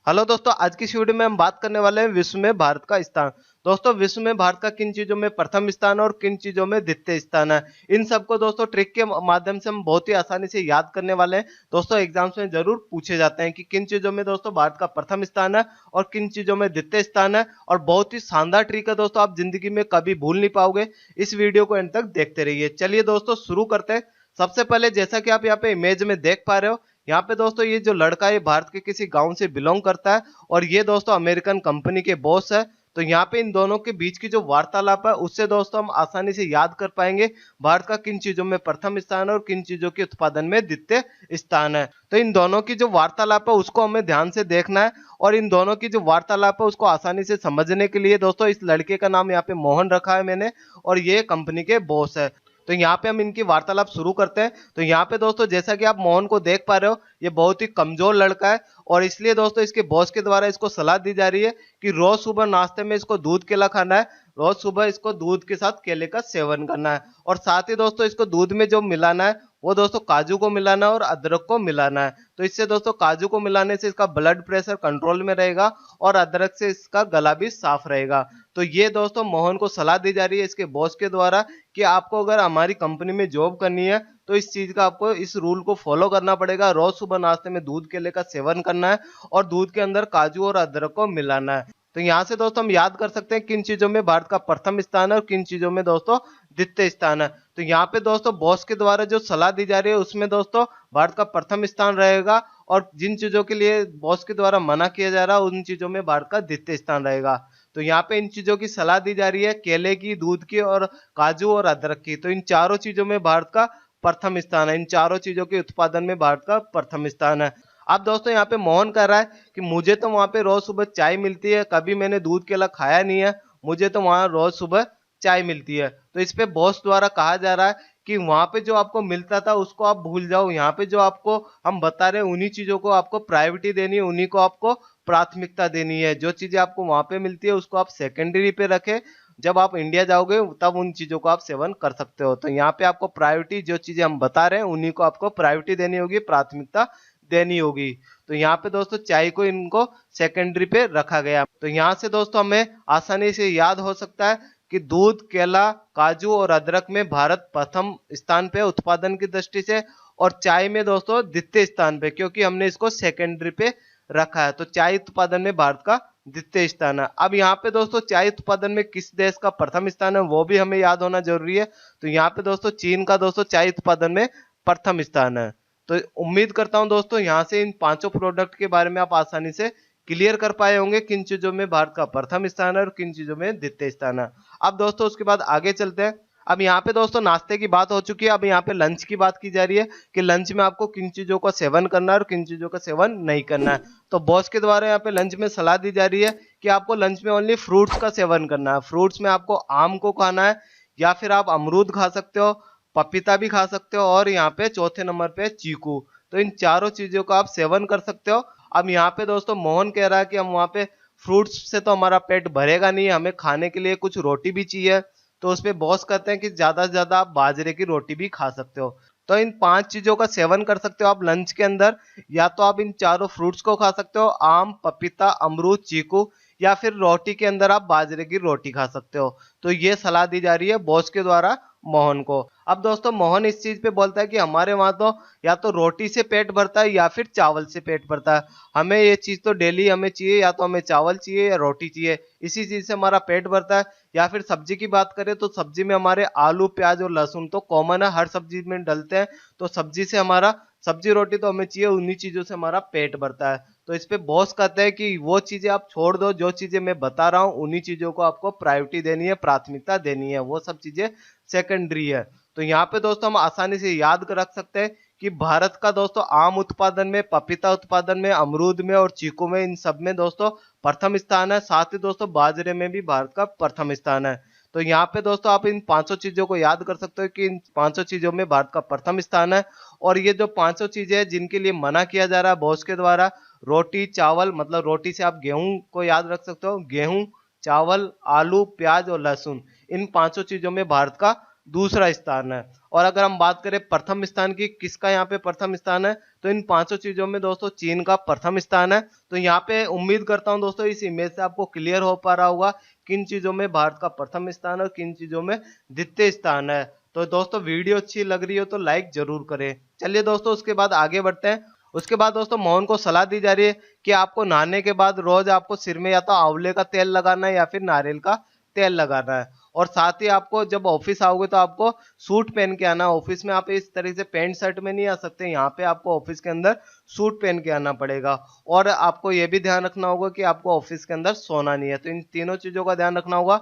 Hello दोस्तों, आज की इस वीडियो में हम बात करने वाले हैं विश्व में भारत का स्थान। दोस्तों, विश्व में भारत का किन चीजों में प्रथम स्थान है और किन चीजों में द्वितीय स्थान है, इन सबको दोस्तों ट्रिक के माध्यम से हम बहुत ही आसानी से याद करने वाले हैं। दोस्तों, एग्जाम्स में जरूर पूछे जाते हैं कि किन चीजों में दोस्तों भारत का प्रथम स्थान है और किन चीजों में द्वितीय स्थान है। और बहुत ही शानदार ट्रिक है दोस्तों, आप जिंदगी में कभी भूल नहीं पाओगे। इस वीडियो को एंड तक देखते रहिए। चलिए दोस्तों, शुरू करते हैं। सबसे पहले जैसा कि आप यहाँ पे इमेज में देख पा रहे हो, यहाँ पे दोस्तों ये जो लड़का है भारत के किसी गांव से बिलोंग करता है और ये दोस्तों अमेरिकन कंपनी के बॉस है। तो यहाँ पे इन दोनों के बीच की जो वार्तालाप है उससे दोस्तों हम आसानी से याद कर पाएंगे भारत का किन चीजों में प्रथम स्थान है और किन चीजों के उत्पादन में द्वितीय स्थान है। तो इन दोनों की जो वार्तालाप है उसको हमें ध्यान से देखना है और इन दोनों की जो वार्तालाप है उसको आसानी से समझने के लिए दोस्तों इस लड़के का नाम यहाँ पे मोहन रखा है मैंने और ये कंपनी के बॉस है। तो यहाँ पे हम इनकी वार्तालाप शुरू करते हैं। तो यहाँ पे दोस्तों जैसा कि आप मोहन को देख पा रहे हो, ये बहुत ही कमजोर लड़का है और इसलिए दोस्तों इसके बॉस के द्वारा इसको सलाह दी जा रही है कि रोज सुबह नाश्ते में इसको दूध केला खाना है। रोज सुबह इसको दूध के साथ केले का सेवन करना है और साथ ही दोस्तों इसको दूध में जो मिलाना है वो दोस्तों काजू को मिलाना है और अदरक को मिलाना है। तो इससे दोस्तों काजू को मिलाने से इसका ब्लड प्रेशर कंट्रोल में रहेगा और अदरक से इसका गला भी साफ रहेगा। तो ये दोस्तों मोहन को सलाह दी जा रही है इसके बॉस के द्वारा कि आपको अगर हमारी कंपनी में जॉब करनी है तो इस चीज का आपको इस रूल को फॉलो करना पड़ेगा। रोज सुबह नाश्ते में दूध केले का सेवन करना है और दूध के अंदर काजू और अदरक को मिलाना है। तो यहाँ से दोस्तों हम याद कर सकते हैं किन चीजों में भारत का प्रथम स्थान है और किन चीजों में दोस्तों द्वितीय स्थान है। तो यहाँ पे दोस्तों बॉस के द्वारा जो सलाह दी जा रही है उसमें दोस्तों भारत का प्रथम स्थान रहेगा और जिन चीजों के लिए बॉस के द्वारा मना किया जा रहा है उन चीजों में भारत का द्वितीय स्थान रहेगा। तो यहाँ पे इन चीजों की सलाह दी जा रही है केले की, दूध की और काजू और अदरक की। तो इन चारों चीजों में भारत का प्रथम स्थान है। इन चारों चीजों के उत्पादन में भारत का प्रथम स्थान है। अब दोस्तों यहाँ पे मोहन कह रहा है कि मुझे तो वहां पे रोज सुबह चाय मिलती है, कभी मैंने दूध केला खाया नहीं है, मुझे तो वहां रोज सुबह चाय मिलती है। तो इस पे बॉस द्वारा कहा जा रहा है कि वहां पे जो आपको मिलता था उसको आप भूल जाओ, यहाँ पे जो आपको हम बता रहे हैं उन्हीं चीजों को आपको प्रायोरिटी देनी है, उन्हीं को आपको प्राथमिकता देनी है। जो चीजें आपको वहां पे मिलती है उसको आप सेकेंडरी पे रखें, जब आप इंडिया जाओगे तब उन चीजों को आप सेवन कर सकते हो। तो यहाँ पे आपको प्रायोरिटी, जो चीजें हम बता रहे हैं उन्हीं को आपको प्रायोरिटी देनी होगी, प्राथमिकता देनी होगी। तो यहाँ पे दोस्तों चाय को इनको सेकेंडरी पे रखा गया। तो यहाँ से दोस्तों हमें आसानी से याद हो सकता है कि दूध, केला, काजू और अदरक में भारत प्रथम स्थान पे उत्पादन की दृष्टि से और चाय में दोस्तों द्वितीय स्थान पे, क्योंकि हमने इसको सेकेंडरी पे रखा है। तो चाय उत्पादन में भारत का द्वितीय स्थान है। अब यहाँ पे दोस्तों चाय उत्पादन में किस देश का प्रथम स्थान है वो भी हमें याद होना जरूरी है। तो यहाँ पे दोस्तों चीन का दोस्तों चाय उत्पादन में प्रथम स्थान है। तो उम्मीद करता हूं दोस्तों यहाँ से इन पांचों प्रोडक्ट के बारे में आप आसानी से क्लियर कर पाए होंगे किन चीजों में भारत का प्रथम स्थान है और किन चीजों में द्वितीय स्थान है। अब दोस्तों उसके बाद आगे चलते हैं। अब यहाँ पे दोस्तों नाश्ते की बात हो चुकी है, अब यहाँ पे लंच की बात की जा रही है कि लंच में आपको किन चीजों का सेवन करना है और किन चीजों का सेवन नहीं करना है। तो बॉस के द्वारा यहाँ पे लंच में सलाह दी जा रही है कि आपको लंच में ओनली फ्रूट्स का सेवन करना है। फ्रूट्स में आपको आम को खाना है या फिर आप अमरूद खा सकते हो, पपीता भी खा सकते हो और यहाँ पे चौथे नंबर पे चीकू। तो इन चारों चीजों का आप सेवन कर सकते हो। अब यहाँ पे दोस्तों मोहन कह रहा है कि हम वहाँ पे फ्रूट्स से तो हमारा पेट भरेगा नहीं, हमें खाने के लिए कुछ रोटी भी चाहिए। तो उसपे बॉस कहते हैं कि ज्यादा से ज्यादा आप बाजरे की रोटी भी खा सकते हो। तो इन पांच चीजों का सेवन कर सकते हो आप लंच के अंदर। या तो आप इन चारों फ्रूट्स को खा सकते हो, आम, पपीता, अमरूद, चीकू, या फिर रोटी के अंदर आप बाजरे की रोटी खा सकते हो। तो ये सलाह दी जा रही है बॉस के द्वारा मोहन को। अब दोस्तों मोहन इस चीज पे बोलता है कि हमारे वहां तो या तो रोटी से पेट भरता है या फिर चावल से पेट भरता है, हमें ये चीज तो डेली हमें चाहिए, या तो हमें चावल चाहिए या रोटी चाहिए, इसी चीज से हमारा पेट भरता है। या फिर सब्जी की बात करें तो सब्जी में हमारे आलू, प्याज और लहसुन तो कॉमन है, हर सब्जी में डलते हैं। तो सब्जी से हमारा सब्जी रोटी तो हमें चाहिए, उन्हीं चीजों से हमारा पेट भरता है। तो इस पे बॉस कहते हैं कि वो चीजें आप छोड़ दो, जो चीजें मैं बता रहा हूँ उन्हीं चीजों को आपको प्रायोरिटी देनी है, प्राथमिकता देनी है, वो सब चीजें सेकेंडरी है। तो यहाँ पे दोस्तों हम आसानी से याद कर रख सकते हैं कि भारत का दोस्तों आम उत्पादन में, पपीता उत्पादन में, अमरूद में और चीकू में, इन सब में दोस्तों प्रथम स्थान है। साथ ही दोस्तों बाजरे में भी भारत का प्रथम स्थान है। तो यहाँ पे दोस्तों आप इन पांचों चीजों को याद कर सकते हो कि इन पांचों चीजों में भारत का प्रथम स्थान है। और ये जो पांचों चीजें हैं जिनके लिए मना किया जा रहा है बॉस के द्वारा, रोटी, चावल, मतलब रोटी से आप गेहूं को याद रख सकते हो, गेहूं, चावल, आलू, प्याज और लहसुन, इन पांचों चीजों में भारत का दूसरा स्थान है। और अगर हम बात करें प्रथम स्थान की, किसका यहाँ पे प्रथम स्थान है, तो इन पांचों चीजों में दोस्तों चीन का प्रथम स्थान है। तो यहाँ पे उम्मीद करता हूँ दोस्तों इस इमेज से आपको क्लियर हो पा रहा होगा किन चीजों में भारत का प्रथम स्थान है और किन चीजों में द्वितीय स्थान है। तो दोस्तों वीडियो अच्छी लग रही हो तो लाइक जरूर करें। चलिए दोस्तों उसके बाद आगे बढ़ते हैं। उसके बाद दोस्तों मोहन को सलाह दी जा रही है कि आपको नहाने के बाद रोज आपको सिर में या तो आंवले का तेल लगाना है या फिर नारियल का तेल लगाना है। और साथ ही आपको जब ऑफिस आओगे तो आपको सूट पहन के आना। ऑफिस में आप इस तरह से पैंट शर्ट में नहीं आ सकते, यहाँ पे आपको ऑफिस के अंदर सूट पहन के आना पड़ेगा। और आपको ये भी ध्यान रखना होगा कि आपको ऑफिस के अंदर सोना नहीं है। तो इन तीनों चीजों का ध्यान रखना होगा।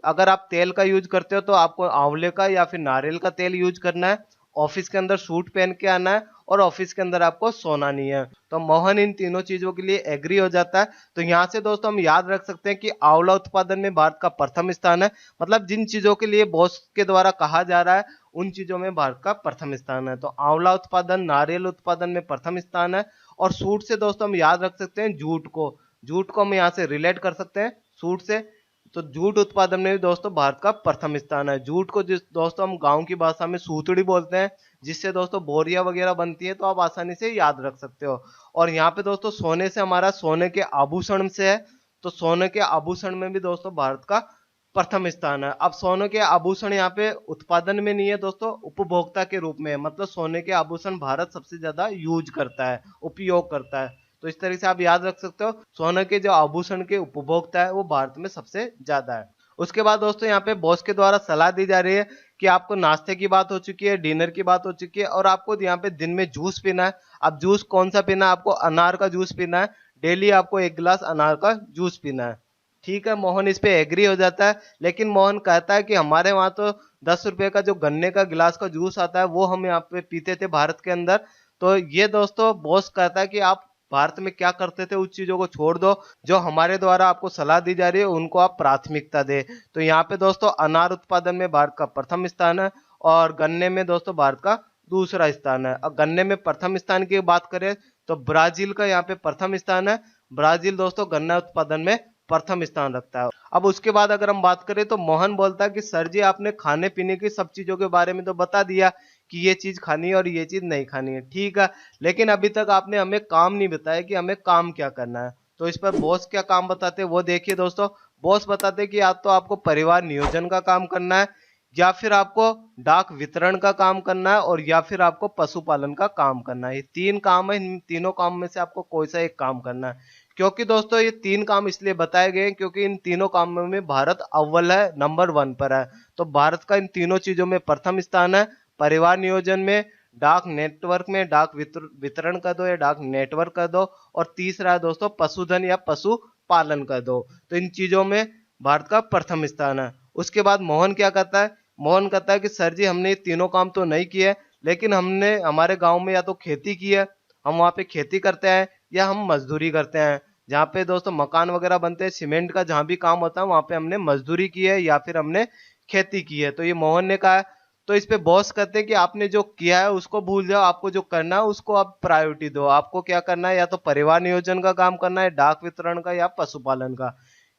अगर आप तेल का यूज करते हो तो आपको आंवले का या फिर नारियल का तेल यूज करना है। ऑफिस के अंदर सूट पहन के आना है और ऑफिस के अंदर आपको सोना नहीं है। तो मोहन इन तीनों चीजों के लिए एग्री हो जाता है। तो यहाँ से दोस्तों हम याद रख सकते हैं कि आंवला उत्पादन में भारत का प्रथम स्थान है। मतलब जिन चीजों के लिए बॉस के द्वारा कहा जा रहा है उन चीजों में भारत का प्रथम स्थान है। तो आंवला उत्पादन, नारियल उत्पादन में प्रथम स्थान है। और सूट से दोस्तों हम याद रख सकते हैं जूट को। जूट को हम यहाँ से रिलेट कर सकते हैं सूट से। तो जूट उत्पादन में भी दोस्तों भारत का प्रथम स्थान है। जूट को जिस दोस्तों हम गांव की भाषा में सूतड़ी बोलते हैं, जिससे दोस्तों बोरिया वगैरह बनती है। तो आप आसानी से याद रख सकते हो। और यहाँ पे दोस्तों सोने से हमारा सोने के आभूषण से है। तो सोने के आभूषण में भी दोस्तों भारत का प्रथम स्थान है। अब सोने के आभूषण यहाँ पे उत्पादन में नहीं है दोस्तों, उपभोक्ता के रूप में है। मतलब सोने के आभूषण भारत सबसे ज्यादा यूज करता है, उपयोग करता है। तो इस तरह से आप याद रख सकते हो सोने के जो आभूषण के उपभोक्ता है वो भारत में सबसे ज्यादा है। उसके बाद दोस्तों यहाँ पे बॉस के द्वारा सलाह दी जा रही है कि आपको नाश्ते की बात हो चुकी है, डिनर की बात हो चुकी है और आपको यहाँ पे दिन में जूस पीना है। अब जूस कौन सा पीना है? आपको अनार का जूस पीना है। डेली आपको 1 गिलास अनार का जूस पीना है। ठीक है, मोहन इस पे एग्री हो जाता है। लेकिन मोहन कहता है कि हमारे वहां तो 10 रुपए का जो गन्ने का गिलास का जूस आता है वो हम यहाँ पे पीते थे भारत के अंदर। तो ये दोस्तों बॉस कहता है कि आप भारत में क्या करते थे उस चीजों को छोड़ दो, जो हमारे द्वारा आपको सलाह दी जा रही है उनको आप प्राथमिकता दे। तो यहाँ पे दोस्तों अनार उत्पादन में भारत का प्रथम स्थान है और गन्ने में दोस्तों भारत का दूसरा स्थान है। अब गन्ने में प्रथम स्थान की बात करें तो ब्राजील का यहाँ पे प्रथम स्थान है। ब्राजील दोस्तों गन्ना उत्पादन में प्रथम स्थान रखता है। अब उसके बाद अगर हम बात करें तो मोहन बोलता है कि सर जी आपने खाने पीने की सब चीजों के बारे में तो बता दिया कि ये चीज खानी है और ये चीज नहीं खानी है, ठीक है, लेकिन अभी तक आपने हमें काम नहीं बताया कि हमें काम क्या करना है। तो इस पर बॉस क्या काम बताते हैं वो देखिए दोस्तों। बॉस बताते हैं कि या तो आपको परिवार नियोजन का काम करना है, या फिर आपको डाक वितरण का काम करना है, और या फिर आपको पशुपालन का काम करना है। ये 3 काम है, इन तीनों काम में से आपको कोई सा एक काम करना है। क्योंकि दोस्तों ये 3 काम इसलिए बताए गए हैं क्योंकि इन तीनों कामों में भारत अव्वल है, नंबर 1 पर है। तो भारत का इन तीनों चीजों में प्रथम स्थान है। परिवार नियोजन में, डाक नेटवर्क में डाक वितरण कर दो या डाक नेटवर्क कर दो, और तीसरा है दोस्तों पशुधन या पशु पालन कर दो। तो इन चीजों में भारत का प्रथम स्थान है। उसके बाद मोहन क्या करता है? मोहन कहता है कि सर जी हमने ये तीनों काम तो नहीं किए, लेकिन हमने हमारे गांव में या तो खेती की है, हम वहाँ पे खेती करते हैं, या हम मजदूरी करते हैं। जहाँ पे दोस्तों मकान वगैरह बनते हैं, सीमेंट का जहाँ भी काम होता है वहाँ पे हमने मजदूरी की है या फिर हमने खेती की है। तो ये मोहन ने कहा है। तो इस पे बॉस कहते हैं कि आपने जो किया है उसको भूल जाओ, आपको जो करना है उसको आप प्रायोरिटी दो। आपको क्या करना है? या तो परिवार नियोजन का काम करना है, डाक वितरण का, या पशुपालन का।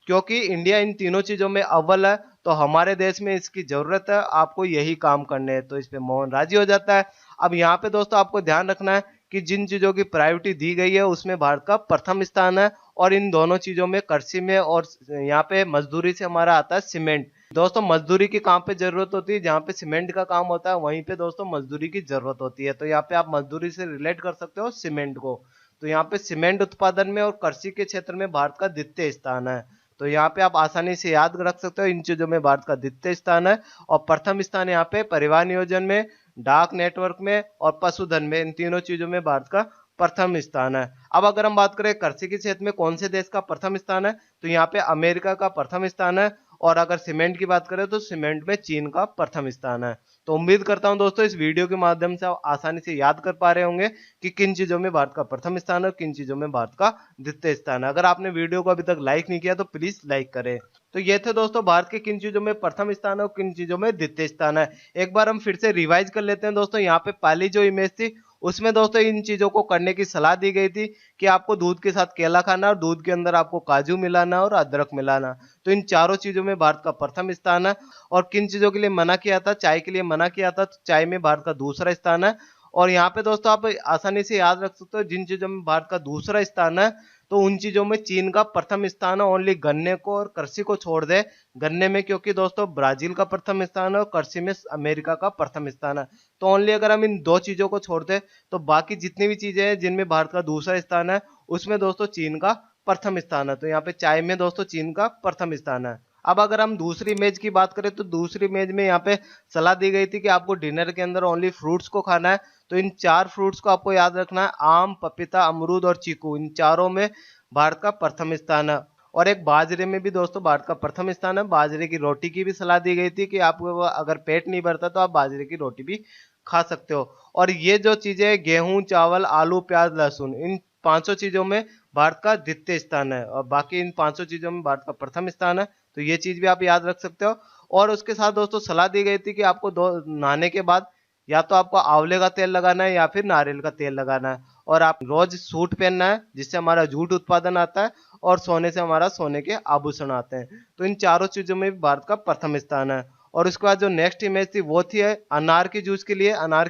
क्योंकि इंडिया इन तीनों चीजों में अव्वल है तो हमारे देश में इसकी जरूरत है, आपको यही काम करने हैं। तो इस पे मोहन राजी हो जाता है। अब यहाँ पे दोस्तों आपको ध्यान रखना है कि जिन चीजों की प्रायोरिटी दी गई है उसमें भारत का प्रथम स्थान है। और इन दोनों चीजों में कृषि में और यहाँ पे मजदूरी से हमारा आता है सीमेंट। दोस्तों मजदूरी की काम पे जरूरत होती है, जहाँ पे सीमेंट का काम होता है वहीं पे दोस्तों मजदूरी की जरूरत होती है। तो यहाँ पे आप मजदूरी से रिलेट कर सकते हो सीमेंट को। तो यहाँ पे सीमेंट उत्पादन में और कृषि के क्षेत्र में भारत का द्वितीय स्थान है। तो यहाँ पे आप आसानी से याद रख सकते हो इन चीजों में भारत का द्वितीय स्थान है। और प्रथम स्थान यहाँ पे परिवार नियोजन में, डाक नेटवर्क में और पशुधन में, इन तीनों चीजों में भारत का प्रथम स्थान है। अब अगर हम बात करें कृषि के क्षेत्र में कौन से देश का प्रथम स्थान है, तो यहाँ पे अमेरिका का प्रथम स्थान है। और अगर सीमेंट की बात करें तो सीमेंट में चीन का प्रथम स्थान है। तो उम्मीद करता हूं दोस्तों इस वीडियो के माध्यम से आप आसानी से याद कर पा रहे होंगे कि किन चीजों में भारत का प्रथम स्थान है और किन चीजों में भारत का द्वितीय स्थान है। अगर आपने वीडियो को अभी तक लाइक नहीं किया तो प्लीज लाइक करें। तो ये थे दोस्तों भारत के किन चीजों में प्रथम स्थान है और किन चीजों में द्वितीय स्थान है। एक बार हम फिर से रिवाइज कर लेते हैं दोस्तों। यहाँ पे पहली जो इमेज थी उसमें दोस्तों इन चीजों को करने की सलाह दी गई थी कि आपको दूध के साथ केला खाना और दूध के अंदर आपको काजू मिलाना और अदरक मिलाना। तो इन चारों चीजों में भारत का प्रथम स्थान है। और किन चीजों के लिए मना किया था? चाय के लिए मना किया था, तो चाय में भारत का दूसरा स्थान है। और यहाँ पे दोस्तों आप आसानी से याद रख सकते हो जिन चीजों में भारत का दूसरा स्थान है, तो उन चीजों में चीन का प्रथम स्थान है। ओनली गन्ने को और कृषि को छोड़ दे, गन्ने में क्योंकि दोस्तों ब्राजील का प्रथम स्थान है और कृषि में अमेरिका का प्रथम स्थान है। तो ओनली अगर हम इन दो चीजों को छोड़ दे तो बाकी जितनी भी चीजें हैं जिनमें भारत का दूसरा स्थान है, उसमें दोस्तों चीन का प्रथम स्थान है। तो यहाँ पे चाय में दोस्तों चीन का प्रथम स्थान है। अब अगर हम दूसरी इमेज की बात करें तो दूसरी इमेज में यहाँ पे सलाह दी गई थी कि आपको डिनर के अंदर ओनली फ्रूट्स को खाना है। तो इन 4 फ्रूट्स को आपको याद रखना है, आम, पपीता, अमरूद और चीकू। इन चारों में भारत का प्रथम स्थान है। और एक बाजरे में भी दोस्तों भारत का प्रथम स्थान है। बाजरे की रोटी की भी सलाह दी गई थी कि आपको अगर पेट नहीं भरता तो आप बाजरे की रोटी भी खा सकते हो। और ये जो चीजें गेहूं, चावल, आलू, प्याज, लहसुन, इन पांचों चीजों में भारत का द्वितीय स्थान है और बाकी इन पांचों चीजों में भारत का प्रथम स्थान है। तो ये चीज भी आप याद रख सकते हो। और उसके साथ दोस्तों सलाह दी गई थी कि आपको नहाने के बाद या तो आपको आंवले का तेल लगाना है या फिर नारियल का तेल लगाना है। और आप रोज सूट पहनना है जिससे हमारा जूट उत्पादन आता है और सोने से हमारा सोने के आभूषण आते हैं। तो इन चारों चीजों में भी भारत का प्रथम स्थान है। और उसके बाद जो नेक्स्ट इमेज थी वो थी अनार के जूस के लिए। अनार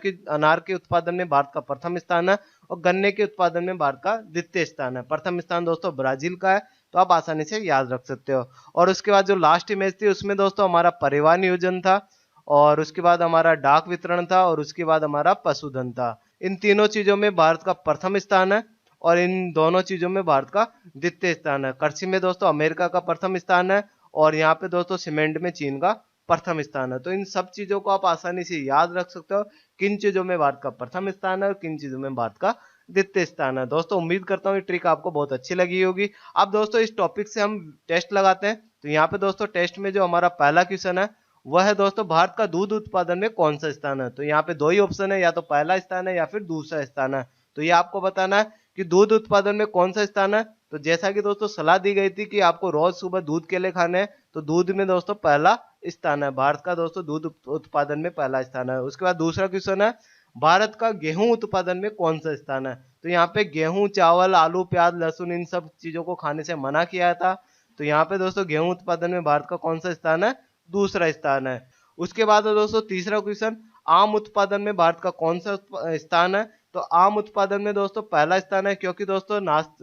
के उत्पादन में भारत का प्रथम स्थान है और गन्ने के उत्पादन में भारत का द्वितीय स्थान है। प्रथम स्थान दोस्तों ब्राजील का है, तो आप आसानी से याद रख सकते हो। और उसके बाद जो लास्ट इमेज थी उसमें दोस्तों हमारा परिवहन नियोजन था और उसके बाद हमारा डाक वितरण था और उसके बाद हमारा पशुधन था। इन तीनों चीजों में भारत का प्रथम स्थान है और इन दोनों चीजों में भारत का द्वितीय स्थान है। कृषि में दोस्तों अमेरिका का प्रथम स्थान है और यहाँ पे दोस्तों सीमेंट में चीन का प्रथम स्थान है। तो इन सब चीजों को आप आसानी से याद रख सकते हो, किन चीजों में भारत का प्रथम स्थान है और किन चीजों में भारत का द्वितीय स्थान है। दोस्तों उम्मीद करता हूँ ये ट्रिक आपको बहुत अच्छी लगी होगी। अब दोस्तों इस टॉपिक से हम टेस्ट लगाते हैं। तो यहाँ पे दोस्तों टेस्ट में जो हमारा पहला क्वेश्चन है वह है दोस्तों भारत का दूध उत्पादन में कौन सा स्थान है। तो यहाँ पे दो ही ऑप्शन है, या तो पहला स्थान है या फिर दूसरा स्थान है। तो ये आपको बताना है कि दूध उत्पादन में कौन सा स्थान है। तो जैसा कि दोस्तों सलाह दी गई थी कि आपको रोज सुबह दूध केले खाने हैं, तो दूध में दोस्तों पहला स्थान है। भारत का दोस्तों दूध उत्पादन में पहला स्थान है। उसके बाद दूसरा क्वेश्चन है भारत का गेहूं उत्पादन में कौन सा स्थान है। तो यहाँ पे गेहूं, चावल, आलू, प्याज, लहसुन इन सब चीजों को खाने से मना किया था। तो यहाँ पे दोस्तों गेहूं उत्पादन में भारत का कौन सा स्थान है, दूसरा स्थान है। उसके बाद है दोस्तों तीसरा क्वेश्चन, आम उत्पादन में भारत का कौन सा स्थान है। तो आम उत्पादन में दोस्तों पहला स्थान है, क्योंकि दोस्तों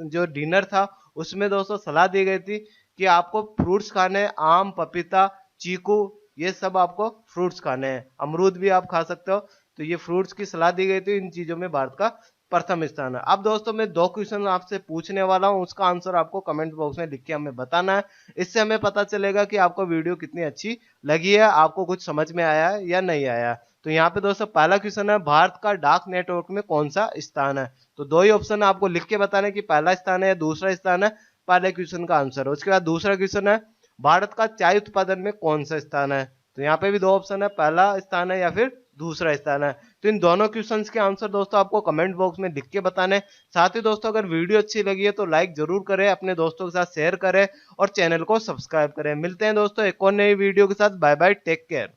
जो डिनर था उसमें दोस्तों सलाह दी गई थी कि आपको फ्रूट्स खाने हैं, आम, पपीता, चीकू, ये सब आपको फ्रूट्स खाने हैं। अमरूद भी आप खा सकते हो। तो ये फ्रूट्स की सलाह दी गई थी। इन चीजों में भारत का प्रथम स्थान है। अब दोस्तों मैं दो क्वेश्चन आपसे पूछने वाला हूं, उसका आंसर आपको कमेंट बॉक्स में लिख के हमें बताना है। इससे हमें पता चलेगा कि आपको वीडियो कितनी अच्छी लगी है, आपको कुछ समझ में आया है या नहीं आया। तो यहाँ पे दोस्तों पहला क्वेश्चन है भारत का डाक नेटवर्क में कौन सा स्थान है। तो दो ही ऑप्शन है, आपको लिख के बताना है कि पहला स्थान है या दूसरा स्थान है। पहले क्वेश्चन का आंसर। उसके बाद दूसरा क्वेश्चन है भारत का चाय उत्पादन में कौन सा स्थान है। तो यहाँ पे भी दो ऑप्शन है, पहला स्थान है या फिर दूसरा स्थान है। तो इन दोनों क्वेश्चंस के आंसर दोस्तों आपको कमेंट बॉक्स में लिख के बताने। साथ ही दोस्तों अगर वीडियो अच्छी लगी है तो लाइक जरूर करें, अपने दोस्तों के साथ शेयर करें और चैनल को सब्सक्राइब करें। मिलते हैं दोस्तों एक और नई वीडियो के साथ। Bye bye, take care.